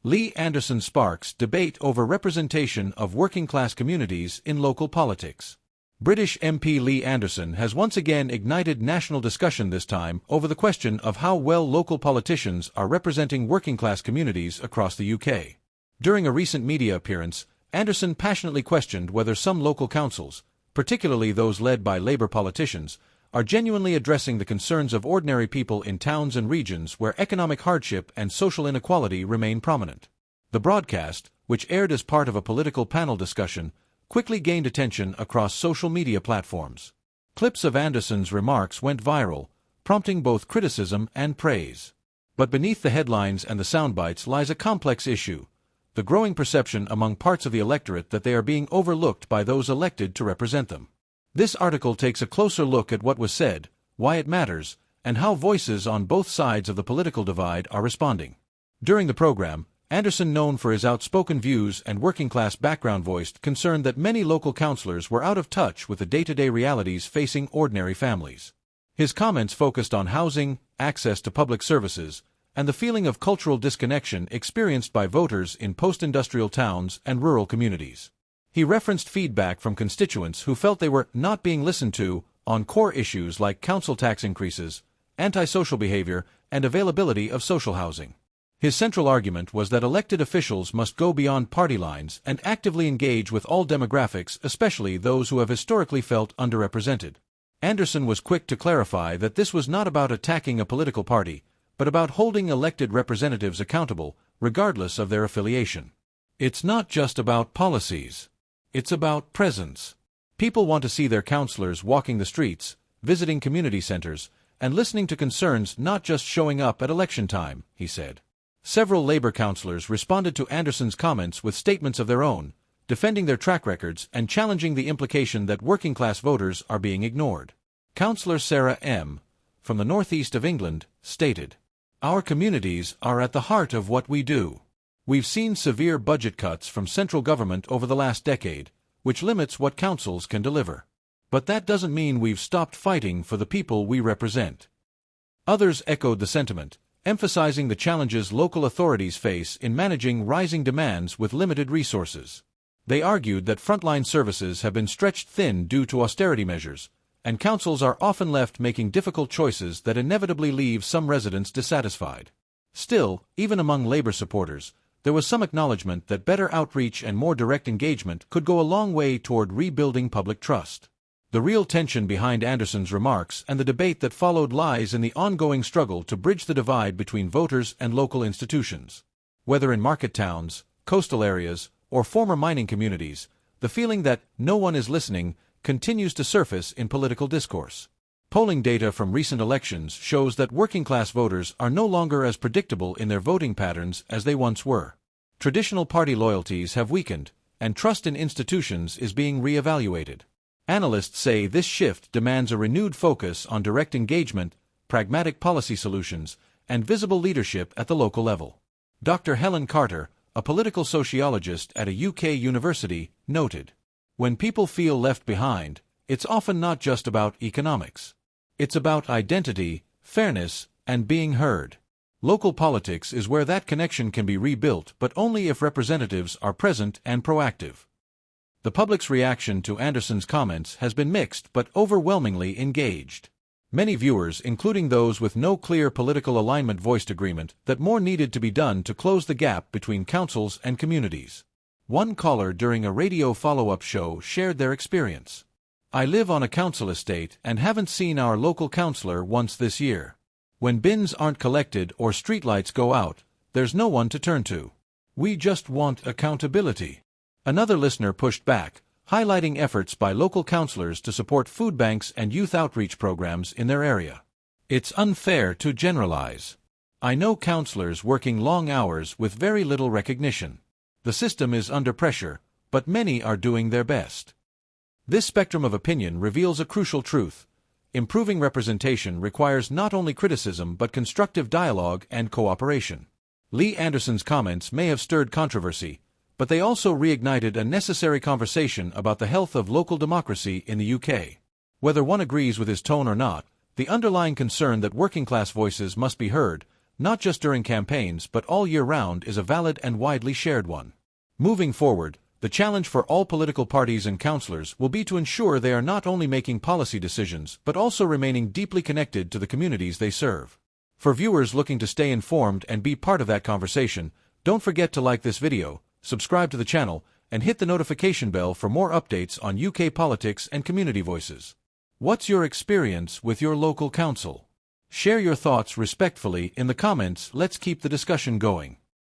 Lee Anderson sparks debate over representation of working-class communities in local politics. British MP Lee Anderson has once again ignited national discussion, this time over the question of how well local politicians are representing working-class communities across the UK. During a recent media appearance, Anderson passionately questioned whether some local councils, particularly those led by Labour politicians, are genuinely addressing the concerns of ordinary people in towns and regions where economic hardship and social inequality remain prominent. The broadcast, which aired as part of a political panel discussion, quickly gained attention across social media platforms. Clips of Anderson's remarks went viral, prompting both criticism and praise. But beneath the headlines and the soundbites lies a complex issue: the growing perception among parts of the electorate that they are being overlooked by those elected to represent them. This article takes a closer look at what was said, why it matters, and how voices on both sides of the political divide are responding. During the program, Anderson, known for his outspoken views and working-class background, voiced concern that many local councillors were out of touch with the day-to-day realities facing ordinary families. His comments focused on housing, access to public services, and the feeling of cultural disconnection experienced by voters in post-industrial towns and rural communities. He referenced feedback from constituents who felt they were not being listened to on core issues like council tax increases, antisocial behavior, and availability of social housing. His central argument was that elected officials must go beyond party lines and actively engage with all demographics, especially those who have historically felt underrepresented. Anderson was quick to clarify that this was not about attacking a political party, but about holding elected representatives accountable, regardless of their affiliation. It's not just about policies. It's about presence. People want to see their councillors walking the streets, visiting community centres, and listening to concerns, not just showing up at election time, he said. Several Labour councillors responded to Anderson's comments with statements of their own, defending their track records and challenging the implication that working-class voters are being ignored. Councillor Sarah M., from the northeast of England, stated, "Our communities are at the heart of what we do. We've seen severe budget cuts from central government over the last decade, which limits what councils can deliver. But that doesn't mean we've stopped fighting for the people we represent." Others echoed the sentiment, emphasizing the challenges local authorities face in managing rising demands with limited resources. They argued that frontline services have been stretched thin due to austerity measures, and councils are often left making difficult choices that inevitably leave some residents dissatisfied. Still, even among Labour supporters, there was some acknowledgement that better outreach and more direct engagement could go a long way toward rebuilding public trust. The real tension behind Anderson's remarks and the debate that followed lies in the ongoing struggle to bridge the divide between voters and local institutions. Whether in market towns, coastal areas, or former mining communities, the feeling that no one is listening continues to surface in political discourse. Polling data from recent elections shows that working-class voters are no longer as predictable in their voting patterns as they once were. Traditional party loyalties have weakened, and trust in institutions is being re-evaluated. Analysts say this shift demands a renewed focus on direct engagement, pragmatic policy solutions, and visible leadership at the local level. Dr. Helen Carter, a political sociologist at a UK university, noted, "When people feel left behind, it's often not just about economics. It's about identity, fairness, and being heard." Local politics is where that connection can be rebuilt, but only if representatives are present and proactive. The public's reaction to Anderson's comments has been mixed but overwhelmingly engaged. Many viewers, including those with no clear political alignment, voiced agreement that more needed to be done to close the gap between councils and communities. One caller during a radio follow-up show shared their experience. "I live on a council estate and haven't seen our local councillor once this year. When bins aren't collected or streetlights go out, there's no one to turn to. We just want accountability." Another listener pushed back, highlighting efforts by local councillors to support food banks and youth outreach programs in their area. "It's unfair to generalize. I know councillors working long hours with very little recognition. The system is under pressure, but many are doing their best." This spectrum of opinion reveals a crucial truth. Improving representation requires not only criticism but constructive dialogue and cooperation. Lee Anderson's comments may have stirred controversy, but they also reignited a necessary conversation about the health of local democracy in the UK. Whether one agrees with his tone or not, the underlying concern that working-class voices must be heard, not just during campaigns but all year round, is a valid and widely shared one. Moving forward, the challenge for all political parties and councillors will be to ensure they are not only making policy decisions but also remaining deeply connected to the communities they serve. For viewers looking to stay informed and be part of that conversation, don't forget to like this video, subscribe to the channel, and hit the notification bell for more updates on UK politics and community voices. What's your experience with your local council? Share your thoughts respectfully in the comments. Let's keep the discussion going.